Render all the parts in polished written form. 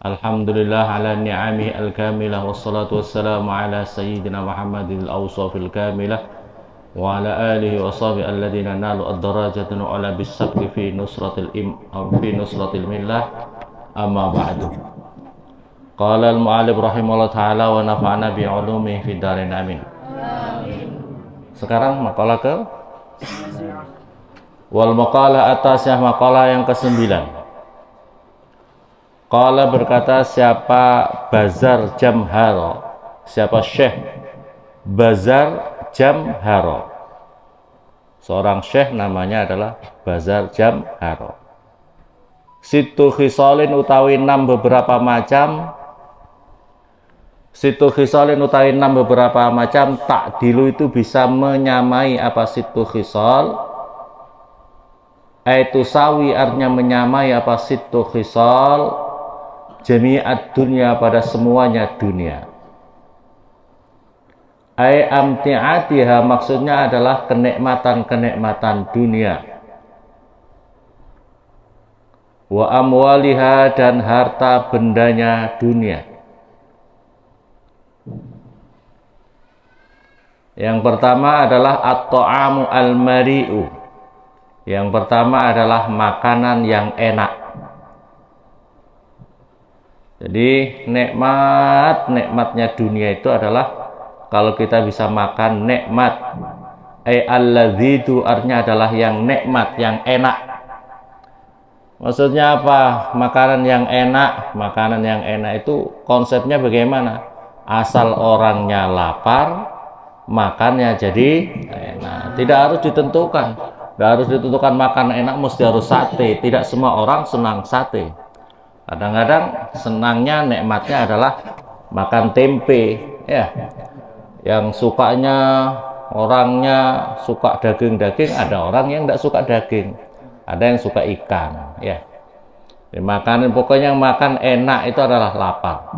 Alhamdulillah ala ni'amihi al-kamilah wassalatu wassalamu ala sayyidina Muhammadil awsafil kamilah wa ala alihi wa sahbihi alladhina nalu ad-darajatan ala bis-sabqi fi nusratil millah amma ba'du. Qala al-mu'allif rahimahullah ta'ala wa nafa'ana bi'ulumihi fid dharain amin. Sekarang makalah ke wal maqalah atasnya makalah yang ke-9. Qala berkata siapa Bazar Jamharo, siapa Syekh Bazar Jamharo, seorang syekh namanya adalah Bazar Jamharo. Situ khisalin utawi 6 beberapa macam, situ khisalin utawi 6 beberapa macam, takdilu itu bisa menyamai apa situ khisal, itu sawi artinya menyamai apa situ khisal jami'at dunia pada semuanya dunia. Ai amti'atiha maksudnya adalah kenikmatan-kenikmatan dunia. Wa amwaliha dan harta bendanya dunia. Yang pertama adalah at-ta'amu al-mari'u. Yang pertama adalah makanan yang enak. Jadi nikmatnya dunia itu adalah kalau kita bisa makan nikmat. Alladzidu artinya adalah yang nikmat, yang enak. Maksudnya apa? Makanan yang enak. Makanan yang enak itu konsepnya bagaimana? Asal orangnya lapar, makannya jadi enak. Tidak harus ditentukan. Tidak harus ditentukan makan enak mesti harus sate. Tidak semua orang senang sate. Kadang-kadang senangnya nikmatnya adalah makan tempe, ya. Yang sukanya orangnya suka daging-daging, ada orang yang tidak suka daging, ada yang suka ikan, ya. Jadi makanan pokoknya yang makan enak itu adalah lapar.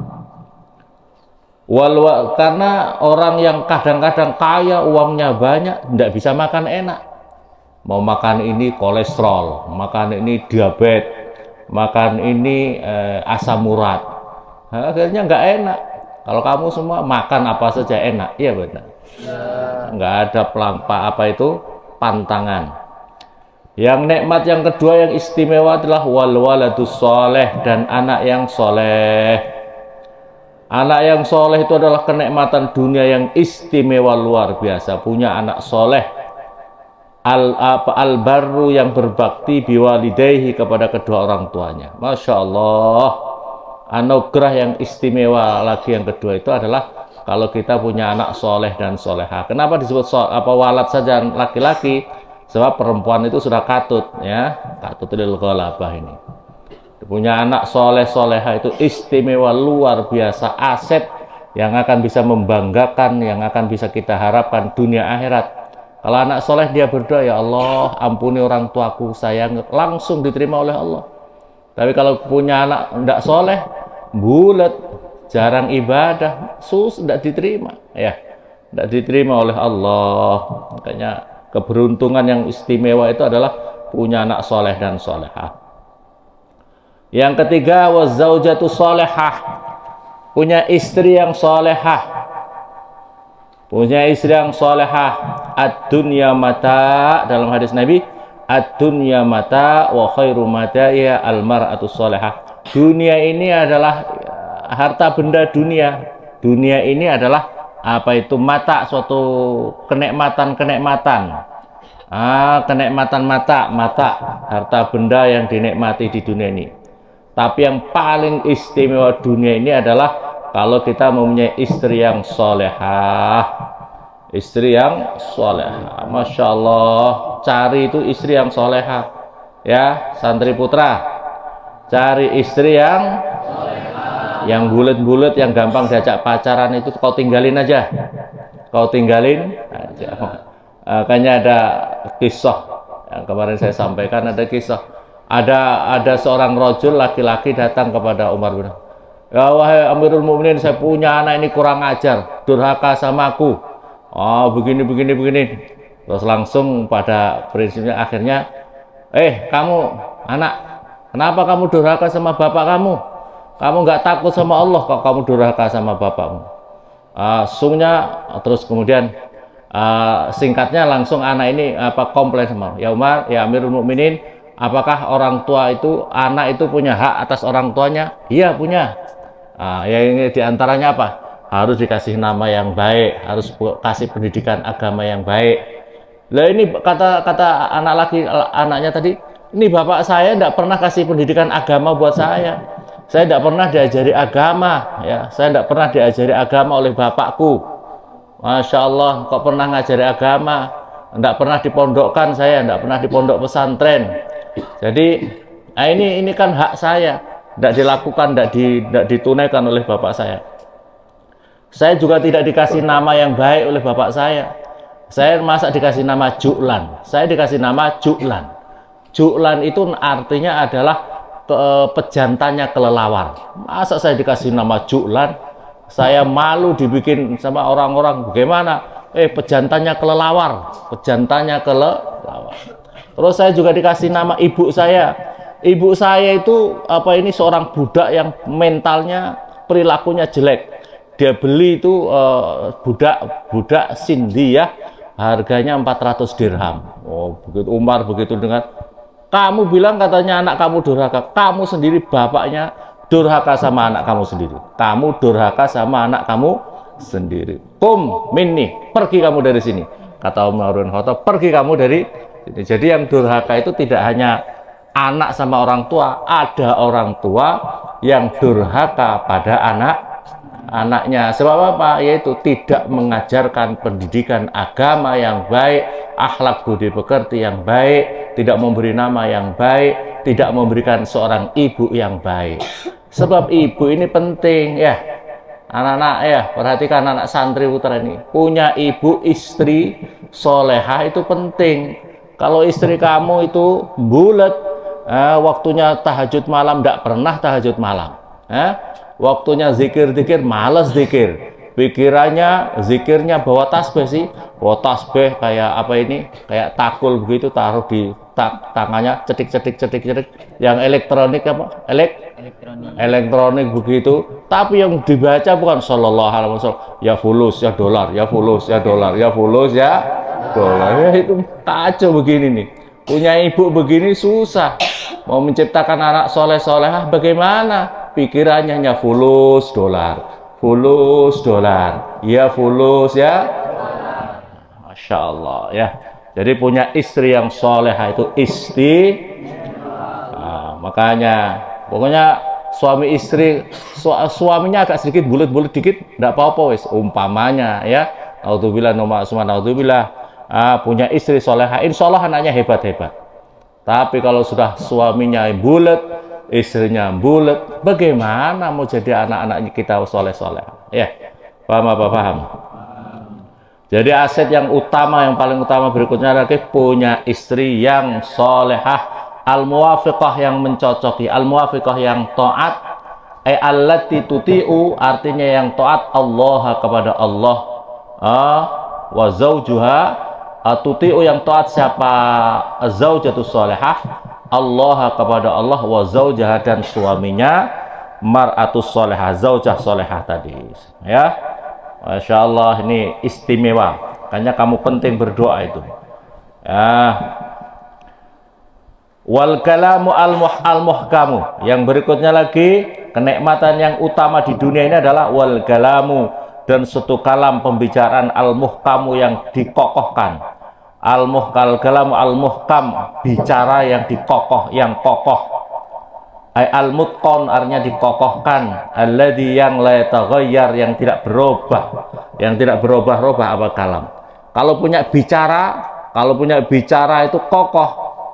Karena orang yang kadang-kadang kaya uangnya banyak tidak bisa makan enak. Mau makan ini kolesterol, makan ini diabetes, makan ini asam urat, akhirnya nggak enak. Kalau kamu semua makan apa saja enak, iya benar. Nggak ada pantangan. Yang nikmat yang kedua yang istimewa adalah wal waladus soleh, dan anak yang soleh. Anak yang soleh itu adalah kenikmatan dunia yang istimewa luar biasa. Punya anak soleh. Al-barru yang berbakti biwalidayhi kepada kedua orang tuanya. Masya Allah, anugerah yang istimewa lagi yang kedua itu adalah kalau kita punya anak soleh dan soleha. Kenapa disebut walad saja laki-laki? Sebab perempuan itu sudah katut, ya, katut lil ghalabah ini. Punya anak soleh soleha itu istimewa luar biasa, aset yang akan bisa membanggakan, yang akan bisa kita harapkan dunia akhirat. Kalau anak soleh dia berdoa, ya Allah ampuni orang tuaku, sayang, langsung diterima oleh Allah. Tapi kalau punya anak tidak soleh, bulat, jarang ibadah, tidak diterima, ya, tidak diterima oleh Allah. Makanya keberuntungan yang istimewa itu adalah punya anak soleh dan solehah. Yang ketiga, wazaujatu solehah, punya istri yang solehah. Punya istri yang solehah. Ad-dunya mata, dalam hadis Nabi, ad-dunya mata wa khairu mata'iha al-mar'atu solehah. Dunia ini adalah harta benda dunia. Dunia ini adalah apa itu? Mata, suatu kenikmatan-kenikmatan. Kenikmatan mata, harta benda yang dinikmati di dunia ini. Tapi yang paling istimewa dunia ini adalah kalau kita mempunyai istri yang solehah. Istri yang solehah. Masya Allah, cari itu istri yang solehah, ya santri putra, cari istri yang solehah, yang bulet-bulet, yang gampang diajak pacaran itu kau tinggalin aja, Makanya ada kisah yang kemarin saya sampaikan, ada kisah, ada seorang rajul laki-laki datang kepada Umar bin Khattab. Ya wahai Amirul Mukminin, saya punya anak ini kurang ajar, durhaka sama aku. Begini. Terus langsung pada prinsipnya akhirnya, kamu anak, kenapa kamu durhaka sama bapak kamu? Kamu nggak takut sama Allah kok kamu durhaka sama bapakmu. Sungnya terus kemudian singkatnya langsung anak ini komplain sama ya Umar, ya Amirul Mukminin, apakah orang tua itu, anak itu punya hak atas orang tuanya? Iya punya. Yang ini diantaranya apa? Harus dikasih nama yang baik, harus kasih pendidikan agama yang baik. Lah ini kata anaknya tadi, ini bapak saya tidak pernah kasih pendidikan agama buat saya. Saya tidak pernah diajari agama, ya. Saya tidak pernah diajari agama oleh bapakku. Masya Allah, kok pernah ngajari agama? Tidak pernah dipondokkan saya, tidak pernah di pondok pesantren. Jadi, ini kan hak saya, tidak dilakukan, tidak ditunaikan oleh bapak saya. Saya juga tidak dikasih nama yang baik oleh bapak saya. Saya masa dikasih nama Ju'lan. Saya dikasih nama Ju'lan. Ju'lan itu artinya adalah pejantannya kelelawar. Masa saya dikasih nama Ju'lan? Saya malu dibikin sama orang-orang. Bagaimana? Pejantannya kelelawar. Pejantannya kelelawar. Terus saya juga dikasih nama ibu saya. Ibu saya itu seorang budak yang mentalnya, perilakunya jelek. Dia beli itu budak Sindi ya, harganya 400 dirham. Oh, begitu Umar begitu dengar, kamu bilang katanya anak kamu durhaka, kamu sendiri bapaknya durhaka sama anak kamu sendiri. Kamu durhaka sama anak kamu sendiri. Kum minni, pergi kamu dari sini. Kata Umar bin Khattab, pergi kamu dari sini. Jadi yang durhaka itu tidak hanya anak sama orang tua, ada orang tua yang durhaka pada anaknya. Sebab apa? Yaitu tidak mengajarkan pendidikan agama yang baik, akhlak budi pekerti yang baik, tidak memberi nama yang baik, tidak memberikan seorang ibu yang baik. Sebab ibu ini penting ya. Anak-anak ya, perhatikan anak santri putra ini, punya ibu istri solehah itu penting. Kalau istri kamu itu bulat, waktunya tahajud malam tidak pernah tahajud malam, waktunya zikir-zikir malas zikir, pikirannya zikirnya bawa tasbih sih, bawa tasbih kayak kayak takul begitu, taruh di tangannya, cetik yang elektronik elektronik begitu, tapi yang dibaca bukan sallallahu alaihi wasallam ya fulus ya dolar ya fulus ya dolar ya fulus ya dolar. Ya itu kacau begini nih, punya ibu begini susah. Mau menciptakan anak soleh-solehah bagaimana? Pikirannya hanya fulus dolar ya fulus ya. Masya Allah ya. Jadi punya istri yang solehah itu makanya pokoknya suami istri, suaminya agak sedikit bulat-bulat dikit tidak apa-apa wis, umpamanya ya, naudzubillah punya istri solehah, insya Allah anaknya hebat-hebat. Tapi kalau sudah suaminya bulat, istrinya bulat, bagaimana mau jadi anak-anaknya kita soleh-soleh ya? Paham apa paham? Jadi aset yang utama, yang paling utama berikutnya lagi, punya istri yang solehah, al-muwafiqah yang mencocoki, al-muwafiqah yang taat, allati tuti'u artinya yang taat Allah kepada Allah, wa zaujuha tuti'u yang taat siapa? Zaujatus solehah, Allah kepada Allah, wa zaujaha dan suaminya, mar'atus solehah, zaujah solehah tadi ya. Masya Allah, ini istimewa, makanya kamu penting berdoa itu ya. Wal kalamu al-muhkamu, yang berikutnya lagi, kenikmatan yang utama di dunia ini adalah wal kalamu, dan suatu kalam pembicaraan al-muhkamu yang dikokohkan. Kalamu al-muhkam, bicara yang dikokoh, yang kokoh. Al-mutqan artinya dikokohkan, alladzi yang la yataghayyar, yang tidak berubah, yang tidak berubah-ubah apa kalam. Kalau punya bicara itu kokoh,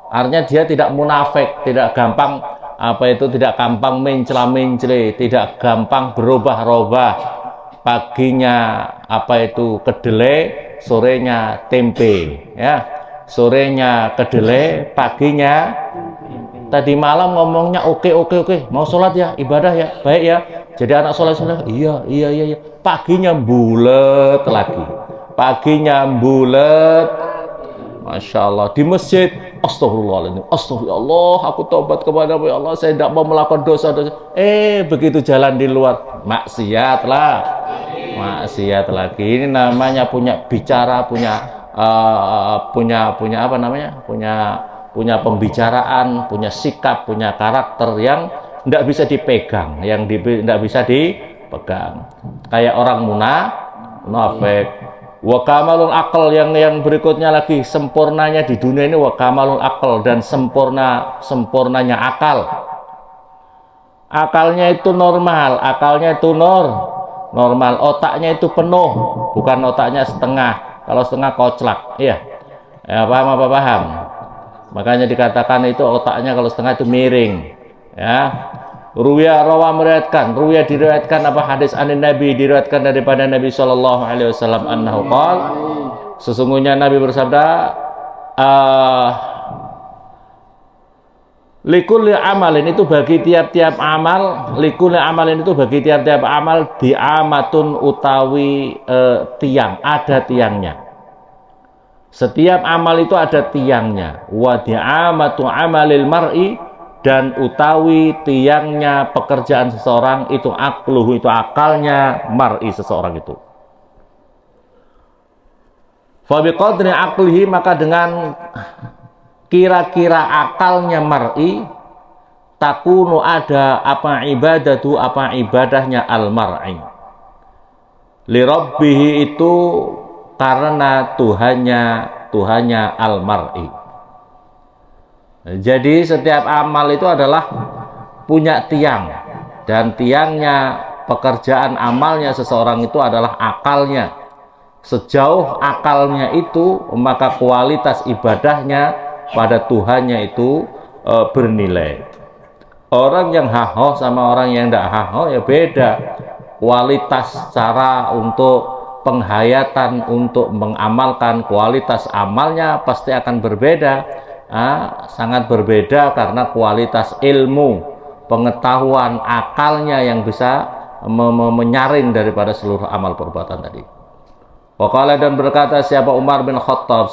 artinya dia tidak munafik, tidak gampang tidak gampang mencela-mencela, tidak gampang berubah-ubah. Paginya kedelai, sorenya tempe ya. Sorenya kedelai, paginya tadi malam ngomongnya oke, mau sholat ya, ibadah ya, baik ya, jadi anak soleh, iya, paginya bulet lagi, Masya Allah, di masjid astagfirullahaladzim, astagfirullah, aku tobat kepada-Mu ya Allah, saya tidak mau melakukan dosa-dosa. Begitu jalan di luar, maksiat lagi. Ini namanya punya bicara, punya apa namanya, punya pembicaraan, punya sikap, punya karakter yang tidak bisa dipegang, yang tidak bisa dipegang. Kayak orang munafik. Wa kamalul akal, yang berikutnya lagi, sempurnanya di dunia ini wa kamalul akal, dan sempurnanya akal. Akalnya itu normal, normal, otaknya itu penuh, bukan otaknya setengah. Kalau setengah koclak, iya. Ya, paham? Makanya dikatakan itu otaknya kalau setengah itu miring, ya. Ruya diriwayatkan apa, hadis anin Nabi, diriwayatkan daripada Nabi Shallallahu Alaihi Wasallam annahu qol, sesungguhnya Nabi bersabda, likulli amalin, itu bagi tiap-tiap amal, likulli amalin itu bagi tiap-tiap amal, diamatun utawi tiang, ada tiangnya. Setiap amal itu ada tiangnya. Wa diamatu amalil mar'i, dan utawi tiangnya pekerjaan seseorang itu akluhu, itu akalnya mar'i, seseorang itu. Fa biqadri aqlihi, maka dengan kira-kira akalnya mar'i, takunu ada apa ibadahnya al mar'i. Li rabbihi, itu karena Tuhannya al mar'i. Jadi setiap amal itu adalah punya tiang, dan tiangnya pekerjaan amalnya seseorang itu adalah akalnya. Sejauh akalnya itu, maka kualitas ibadahnya pada Tuhannya itu bernilai. Orang yang haho sama orang yang tidak haho ya beda. Kualitas cara untuk penghayatan, untuk mengamalkan, kualitas amalnya pasti akan berbeda. Sangat berbeda, karena kualitas ilmu, pengetahuan, akalnya yang bisa menyaring daripada seluruh amal perbuatan tadi. Waqala, dan berkata siapa Umar bin Khattab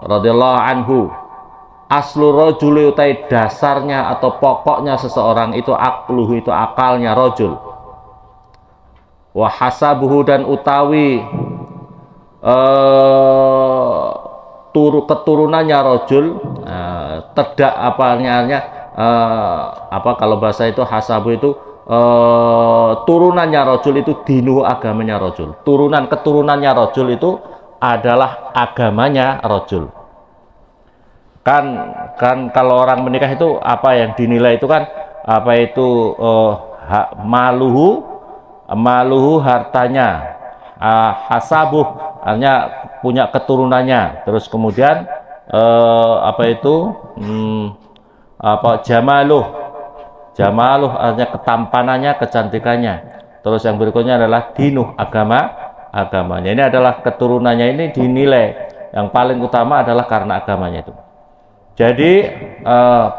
radhiyallahu anhu, aslu rajuli, utai dasarnya atau pokoknya seseorang itu akluhu, itu akalnya rajul. Wa hasabuhu, dan utawi keturunannya rojul, terdak kalau bahasa itu hasabu itu turunannya rojul itu dinu, agamanya rojul. Keturunannya rojul itu adalah agamanya rojul. Kan kalau orang menikah itu apa yang dinilai itu kan apa itu maluhu hartanya, hasabuh artinya punya keturunannya, terus kemudian jamaluh artinya ketampanannya, kecantikannya, terus yang berikutnya adalah dinuh, agamanya. Ini adalah keturunannya, ini dinilai yang paling utama adalah karena agamanya itu. Jadi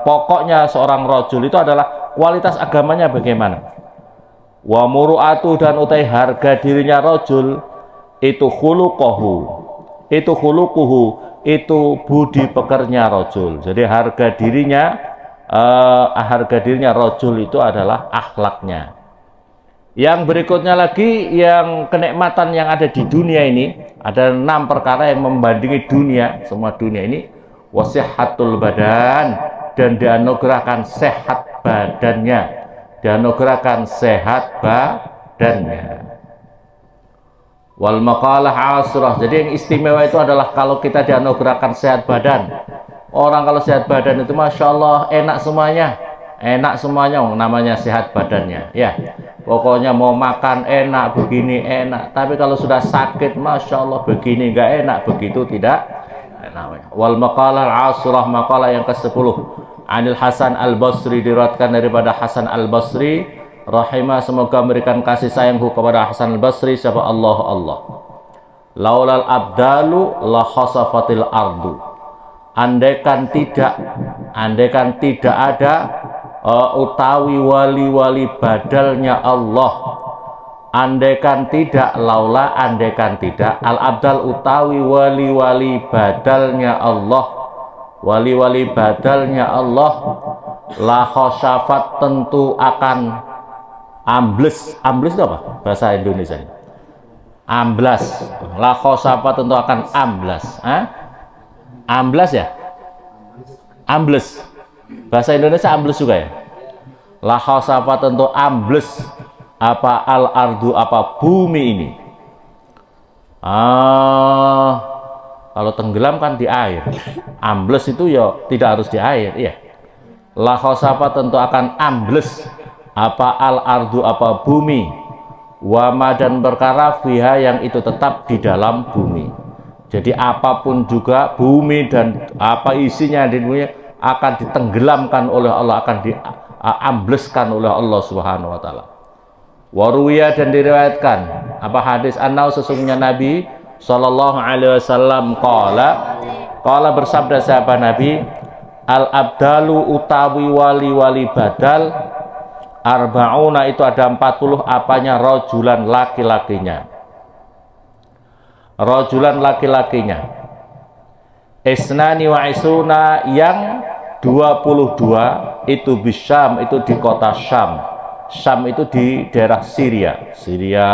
pokoknya seorang rajul itu adalah kualitas agamanya bagaimana. Wa muru'atu, dan utai harga dirinya rajul itu khuluquhu, itu budi pekernya rajul. Jadi harga dirinya rajul itu adalah akhlaknya. Yang berikutnya lagi, yang kenikmatan yang ada di dunia ini, ada 6 perkara yang membandingi dunia, semua dunia ini. Wasihatul badan, dan dianugerahkan sehat badannya, wal maqalah asrah. Jadi yang istimewa itu adalah kalau kita dianugerahkan sehat badan. Orang kalau sehat badan itu Masya Allah enak semuanya, namanya sehat badannya ya. Pokoknya mau makan enak, begini enak. Tapi kalau sudah sakit Masya Allah begini nggak enak, begitu tidak enak. Wal maqalah asrah, maqalah yang ke-10, Anil Hasan Al-Basri, diriwayatkan daripada Hasan Al-Basri rahimah, semoga memberikan kasih sayangku kepada Hasan Al-Basri, siapa Allah. Laulal abdalu la khasafatil ardu. Andaikan tidak ada utawi wali-wali badalnya Allah. Andaikan tidak al abdal utawi wali-wali badalnya Allah, wali-wali badalnya Allah, la khosyafat tentu akan ambles. Ambles itu apa bahasa Indonesia? Amblas. La khosyafat tentu akan amblas. Amblas ya? Ambles. Bahasa Indonesia ambles juga ya? La khosyafat tentu ambles apa al-ardu, apa bumi ini. Kalau tenggelam kan di air. Ambles itu ya tidak harus di air, iya. La khosyafat tentu akan ambles apa al-ardu, apa bumi, wama dan perkara fiha yang itu tetap di dalam bumi. Jadi apapun juga bumi dan apa isinya di bumi akan ditenggelamkan oleh Allah, akan diambleskan oleh Allah Subhanahu wa taala. Waruwiya dan diriwayatkan apa hadis annau sesungguhnya Nabi sallallahu alaihi wasallam qala bersabda sahabat Nabi, al abdalu utawi wali-wali badal arbauna itu ada 40 apanya rojulan laki-lakinya. Rojulan laki-lakinya. Isnani wa isuna yang 22 itu bisyam, itu di kota Syam. Syam itu di daerah Syria. Syria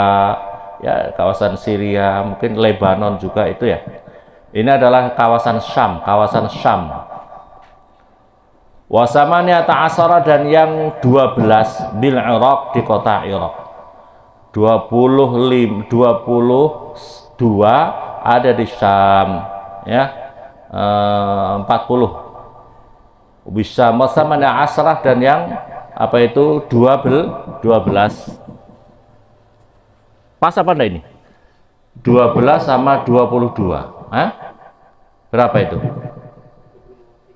ya, kawasan Syria, mungkin Lebanon juga itu ya. Ini adalah kawasan Syam, kawasan Syam. Wasamania ta'asara dan yang 12 bil Iraq di kota Irak. 22 ada di Syam ya. 40 bisa wasamania asrah dan yang apa itu 12 pas apa enggak ini 12 sama 22 berapa itu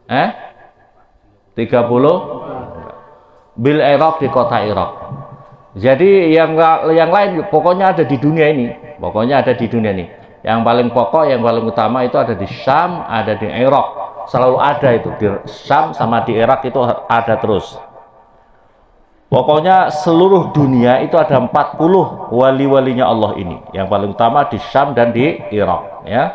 30 bil Irak di kota Irak. Jadi yang lain pokoknya ada di dunia ini, pokoknya ada di dunia ini. Yang paling pokok, yang paling utama itu ada di Syam, ada di Irak, selalu ada itu di Syam sama di Irak itu ada terus. Pokoknya seluruh dunia itu ada 40 wali-walinya Allah ini. Yang paling utama di Syam dan di Irak ya.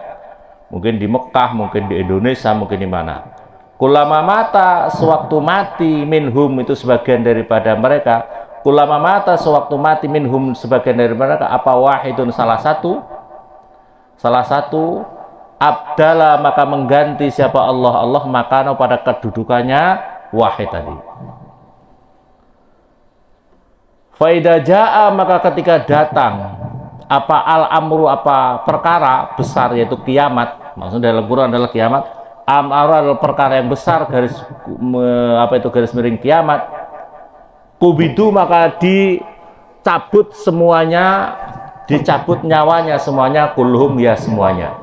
Mungkin di Mekah, mungkin di Indonesia, mungkin di mana. Kulama mata sewaktu mati minhum itu sebagian daripada mereka. Kulama mata sewaktu mati minhum sebagian dari mereka apa wahidun salah satu abdala maka mengganti siapa Allah makana pada kedudukannya wahid tadi. Faida jaa maka ketika datang apa al-amru apa perkara besar yaitu kiamat, maksudnya dalam Quran adalah kiamat. Amara adalah perkara yang besar garis miring kiamat. Kubidu maka dicabut semuanya, dicabut nyawanya semuanya, kulhum ya semuanya.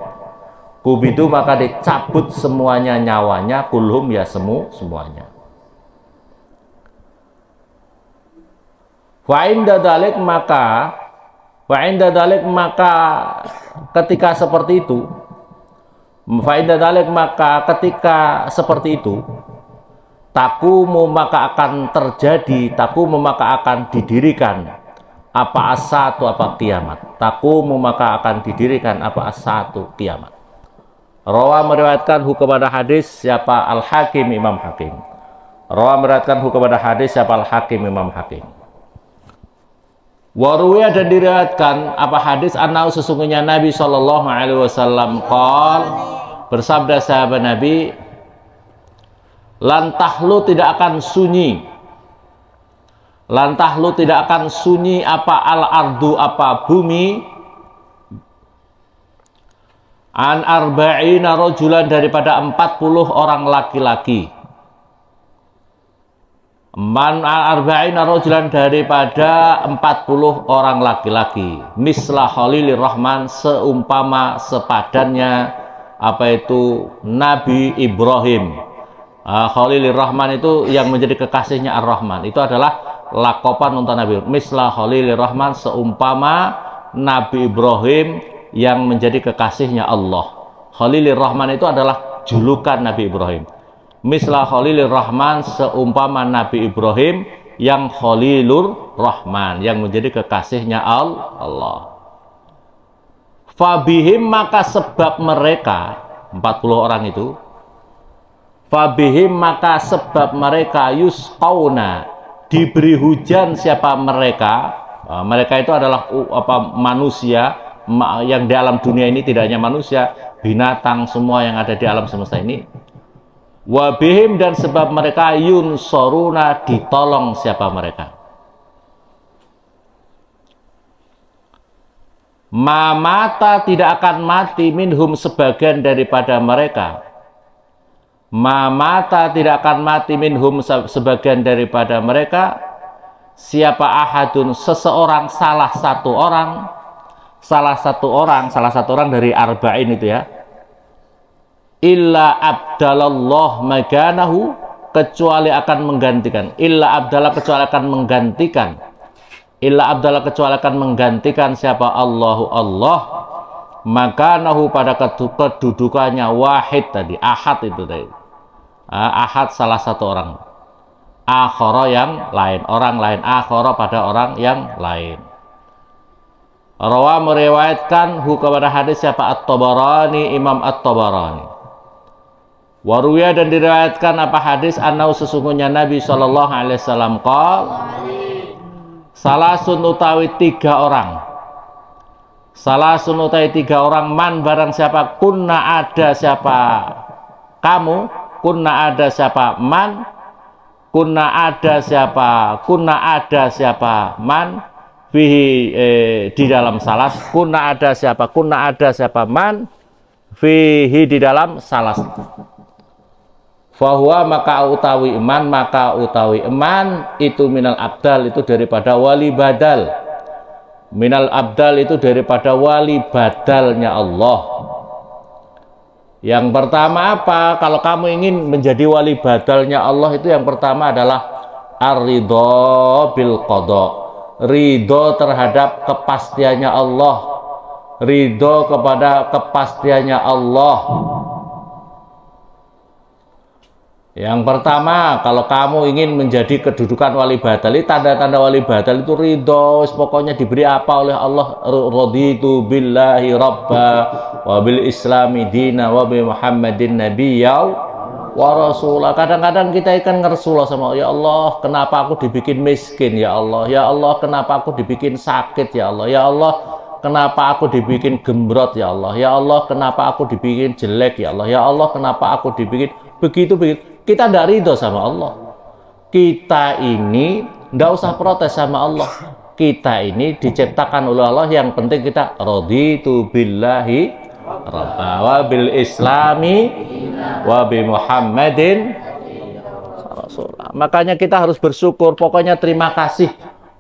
Kubidu maka dicabut semuanya nyawanya, kulhum ya semuanya. Wa inda dalik maka ketika seperti itu, ketika seperti itu takumu maka akan terjadi, takumu maka akan didirikan apa asatu apa kiamat. Takumu maka akan didirikan apa asatu kiamat. Rawa meriwayatkan kepada hadis siapa Al-Hakim Imam Hakim. Rawa meriwayatkan kepada hadis siapa Al-Hakim Imam Hakim. Waruya dan diriwayatkan apa hadis anau sesungguhnya Nabi sallallahu alaihi wasallam bersabda sahabat Nabi, lantahlu tidak akan sunyi, lantahlu tidak akan sunyi apa al-ardu apa bumi an arba'ina rajulan daripada 40 orang laki-laki. Man arba'ina rajulan daripada 40 orang laki-laki. Misla Khalilur Rahman seumpama sepadannya apa itu Nabi Ibrahim. Khalilur Rahman itu yang menjadi kekasihnya Ar-Rahman. Itu adalah lakopan untuk Nabi. Misla Khalilur Rahman seumpama Nabi Ibrahim yang menjadi kekasihnya Allah. Khalilur Rahman itu adalah julukan Nabi Ibrahim. Misla Khalilur Rahman seumpama Nabi Ibrahim yang Khalilur Rahman yang menjadi kekasihnya Allah. Fabihim maka sebab mereka 40 orang itu Fabihim maka sebab mereka yusqauna diberi hujan siapa mereka. Mereka itu adalah manusia yang di alam dunia ini, tidak hanya manusia, binatang semua yang ada di alam semesta ini. Wabihim dan sebab mereka yunsoruna ditolong siapa mereka. Mamata tidak akan mati minhum sebagian daripada mereka. Mamata tidak akan mati minhum sebagian daripada mereka. Siapa ahadun seseorang, salah satu orang dari arba'in itu ya. Illa abdalallah maganahu, kecuali akan menggantikan. Illa abdallah kecuali akan menggantikan. Illa abdallah kecuali akan menggantikan siapa Allahu Allah maganahu pada kedudukannya wahid tadi, ahad itu tadi. Ahad salah satu orang. Akhara yang lain, orang lain, akhara pada orang yang lain. Rawa meriwayatkan kepada hadis siapa At-Tabarani, Imam At-Tabarani. Waruya dan diriwayatkan apa hadis annahu sesungguhnya Nabi sallallahu alaihi wasallam qala salasun utawi 3 orang. Salasun utawi 3 orang man barang siapa kunna ada siapa kamu, kunna ada siapa man, kunna ada siapa man fihi di dalam salas, kunna ada siapa man fihi di dalam salas. Fahuwa maka utawi iman itu minal abdal itu daripada wali badal. Minal abdal itu daripada wali badalnya Allah. Yang pertama apa? Kalau kamu ingin menjadi wali badalnya Allah itu yang pertama adalah ar-ridho bil qada. Ridho terhadap kepastiannya Allah. Ridho kepada kepastiannya Allah. Yang pertama, kalau kamu ingin menjadi kedudukan wali badal, tanda-tanda wali badal itu ridho, pokoknya diberi apa oleh Allah. Raditu billahi rabba wa bil islami dina wa bi muhammadin nabiyya wa rasulah. Kadang-kadang kita ikan ngersulah sama ya Allah, kenapa aku dibikin miskin ya Allah, ya Allah kenapa aku dibikin sakit ya Allah, ya Allah kenapa aku dibikin gembrot ya Allah, ya Allah kenapa aku dibikin jelek ya Allah, ya Allah kenapa aku dibikin begitu. Kita tidak ridho sama Allah. Kita ini tidak usah protes sama Allah. Kita ini diciptakan oleh Allah, yang penting kita raditu billahi rabba wa bil islami wa bi muhammadin rasulullah. Makanya kita harus bersyukur, pokoknya terima kasih.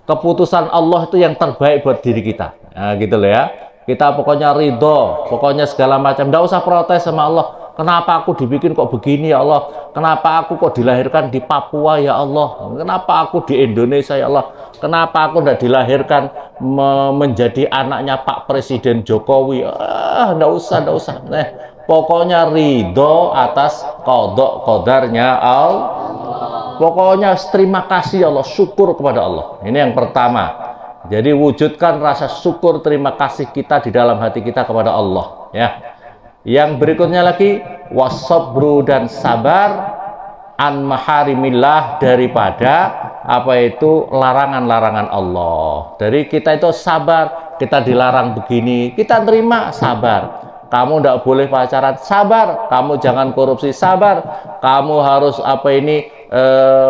Keputusan Allah itu yang terbaik buat diri kita. Nah, gitu loh ya. Kita pokoknya ridho, pokoknya segala macam, tidak usah protes sama Allah. Kenapa aku dibikin kok begini ya Allah? Kenapa aku kok dilahirkan di Papua ya Allah? Kenapa aku di Indonesia ya Allah? Kenapa aku tidak dilahirkan menjadi anaknya Pak Presiden Jokowi? Nggak usah. Nah, pokoknya ridho atas qada qadarnya Allah. Pokoknya terima kasih Allah, syukur kepada Allah. Ini yang pertama. Jadi wujudkan rasa syukur terima kasih kita di dalam hati kita kepada Allah, ya. Yang berikutnya lagi wasabru dan sabar an maharimillah, daripada apa itu larangan-larangan Allah. Dari kita itu sabar, kita dilarang begini, kita terima, sabar. Kamu tidak boleh pacaran, sabar. Kamu jangan korupsi, sabar. Kamu harus apa ini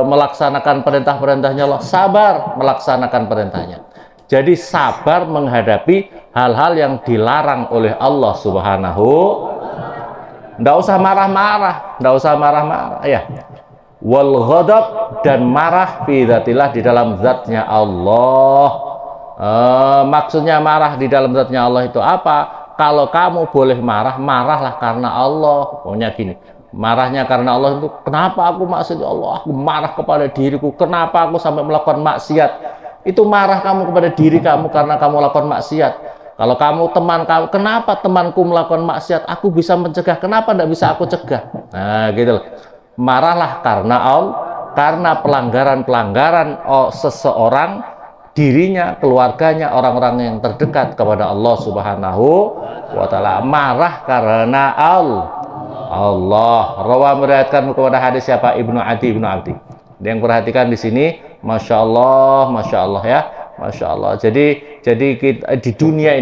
melaksanakan perintah-perintahnya Allah, sabar melaksanakan perintahnya. Jadi sabar menghadapi hal-hal yang dilarang oleh Allah Subhanahu. Nggak usah marah-marah, ya. Wal ghadab, dan marah fi dzatillah, di dalam zatnya Allah. Maksudnya marah di dalam zatnya Allah itu apa? Kalau kamu boleh marah, marahlah karena Allah. Pokoknya gini, marahnya karena Allah itu, kenapa aku maksud Allah? Aku marah kepada diriku, kenapa aku sampai melakukan maksiat? Itu marah kamu kepada diri kamu karena kamu lakukan maksiat. Kalau kamu teman kamu, kenapa temanku melakukan maksiat? Aku bisa mencegah, kenapa tidak bisa aku cegah? Nah, gitu loh. Marahlah karena Allah, karena pelanggaran-pelanggaran seseorang, dirinya, keluarganya, orang-orang yang terdekat kepada Allah Subhanahu wa Ta'ala. Marah karena Allah. Allah. Rawa meriwayatkan kepada hadis siapa? Ibnu Adi, Ibnu Abdi. Yang perhatikan di sini, masya Allah ya, masya Allah. Jadi kita, di dunia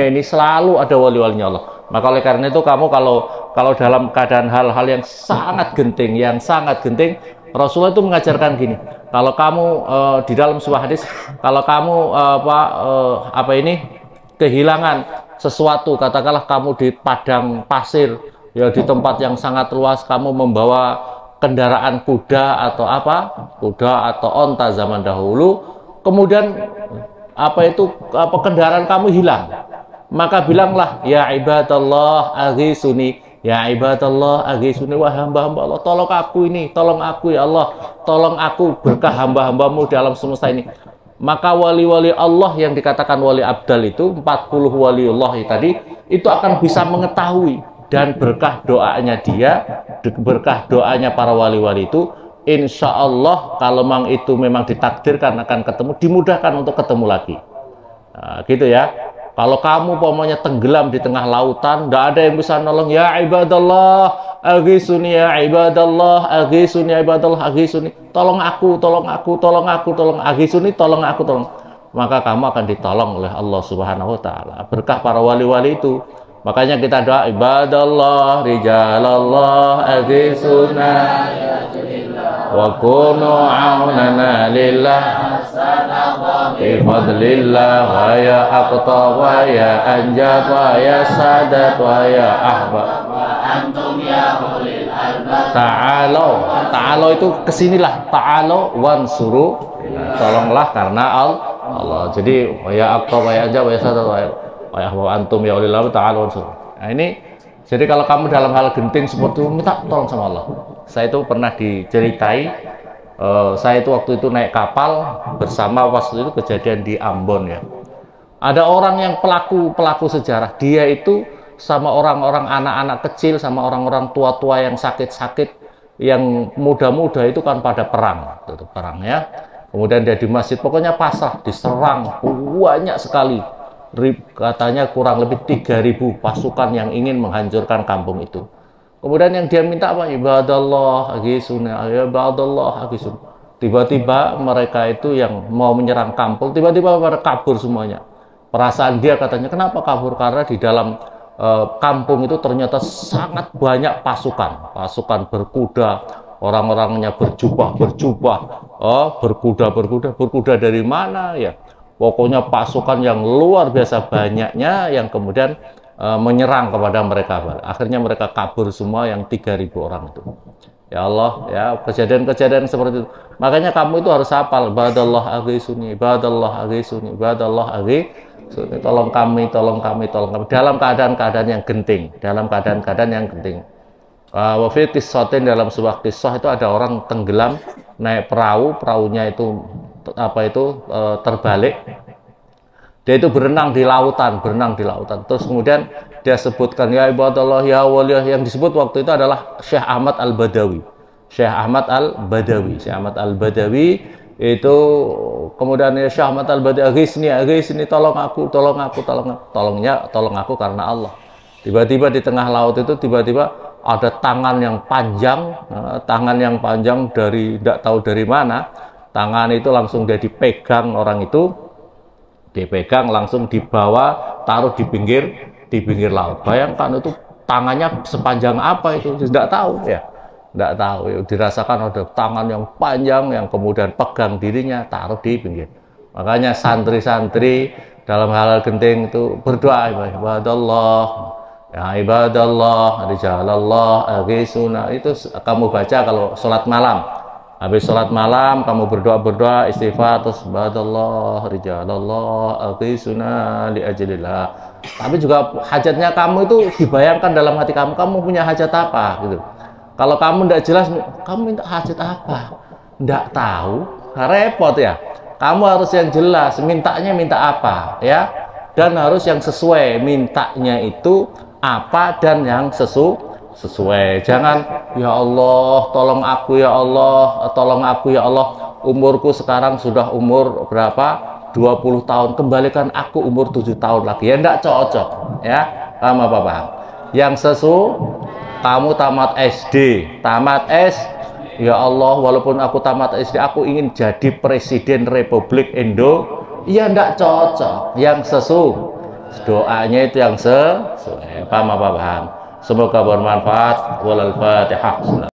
ini selalu ada wali-walinya Allah. Maka oleh karena itu kamu kalau dalam keadaan hal-hal yang sangat genting, Rasulullah itu mengajarkan gini. Kalau kamu di dalam sebuah hadis, kalau kamu kehilangan sesuatu, katakanlah kamu di padang pasir, ya di tempat yang sangat luas, kamu membawa kendaraan kuda atau onta zaman dahulu, kemudian kendaraan kamu hilang, maka bilanglah ya ibadallah aghisuni, ya ibadallah aghisuni, wahai hamba-hamba Allah, tolong aku ini, tolong aku ya Allah, tolong aku berkah hamba-hambamu dalam semesta ini. Maka wali-wali Allah yang dikatakan wali abdal itu 40 waliullah tadi itu akan bisa mengetahui, dan berkah doanya berkah doanya para wali-wali itu, insya Allah kalau memang ditakdirkan akan ketemu, dimudahkan untuk ketemu lagi. Nah, gitu ya. Kalau kamu pokoknya tenggelam di tengah lautan, tidak ada yang bisa nolong, ya ibadallah aghisuni, ya ibadallah aghisuni, ya ibadallah aghisuni, tolong aku, aghisuni, tolong aku, maka kamu akan ditolong oleh Allah Subhanahu wa taala. Berkah para wali-wali itu. Makanya kita doa ibadallah rijalallah aghisuna wa kunu aunana lillah bi fadlillah wa ya aqta wa ya anjab wa ya sadat wa ya ahbab antum ya ulil albab. Ta'alo itu kesinilah, ta'alo wansuru, tolonglah karena Allah. Jadi wa ya aqta wa ya anjab wa ya sadat wa ya antum ya ulil ta'ala. Nah ini, jadi kalau kamu dalam hal genting seperti itu, minta tolong sama Allah. Saya itu pernah diceritai, saya itu waktu itu naik kapal bersama, waktu itu kejadian di Ambon ya. Ada orang yang pelaku sejarah, dia itu sama orang-orang anak-anak kecil, sama orang-orang tua-tua yang sakit-sakit, yang muda-muda itu kan pada perang ya. Kemudian dia di masjid, pokoknya pasrah, diserang banyak sekali. Katanya kurang lebih 3.000 pasukan yang ingin menghancurkan kampung itu. Kemudian yang dia minta apa? Ibadallah aghisuna, ibadallah aghisuna. Tiba-tiba mereka itu yang mau menyerang kampung, tiba-tiba pada kabur semuanya. Perasaan dia katanya, kenapa kabur? Karena di dalam kampung itu ternyata sangat banyak pasukan berkuda, orang-orangnya berjubah, berkuda dari mana ya? Pokoknya pasukan yang luar biasa banyaknya yang kemudian menyerang kepada mereka. Akhirnya mereka kabur semua yang 3.000 orang itu. Ya Allah, ya kejadian-kejadian seperti itu. Makanya kamu itu harus hafal, ibadallah aghisuni, ibadallah aghisuni, ibadallah aghisuni. Tolong kami dalam keadaan-keadaan yang genting, Wa fi qissatin, dalam sebuah kisah itu ada orang tenggelam naik perahunya itu terbalik. Dia itu berenang di lautan. Terus kemudian dia sebutkan ya ibadallah ya waliyah, yang disebut waktu itu adalah Syekh Ahmad Al-Badawi. Syekh Ahmad Al-Badawi itu kemudian ya Syekh Ahmad Al-Badawi aghisni, tolong aku, tolong aku karena Allah. Tiba-tiba di tengah laut itu ada tangan yang panjang dari tidak tahu dari mana. Tangan itu langsung dia dipegang orang itu, langsung dibawa, taruh di pinggir laut. Bayangkan itu tangannya sepanjang apa itu, tidak tahu ya. Dirasakan ada tangan yang panjang yang kemudian pegang dirinya, taruh di pinggir. Makanya santri-santri dalam hal genting itu berdoa, ibadallah rijalallah aghisuna. Itu kamu baca kalau sholat malam. Habis sholat malam kamu berdoa istighfar, terus ibadallah rijalallah aghisuna li ajlillah. Tapi juga hajatnya kamu itu dibayangkan dalam hati kamu punya hajat apa gitu. Kalau kamu tidak jelas, kamu minta hajat apa? Tidak tahu, repot ya. Kamu harus yang jelas, mintanya minta apa ya, dan harus yang sesuai, mintanya itu apa dan yang sesuai. Jangan ya Allah tolong aku ya Allah, umurku sekarang sudah umur berapa, 20 tahun, kembalikan aku umur 7 tahun lagi. Ya enggak cocok ya, paham apa? Yang kamu tamat SD, ya Allah, walaupun aku tamat SD, aku ingin jadi Presiden Republik Indo. Ya ndak cocok, yang doanya itu yang sesuai. Paham apa paham? Semoga bermanfaat. Walal Fatihah.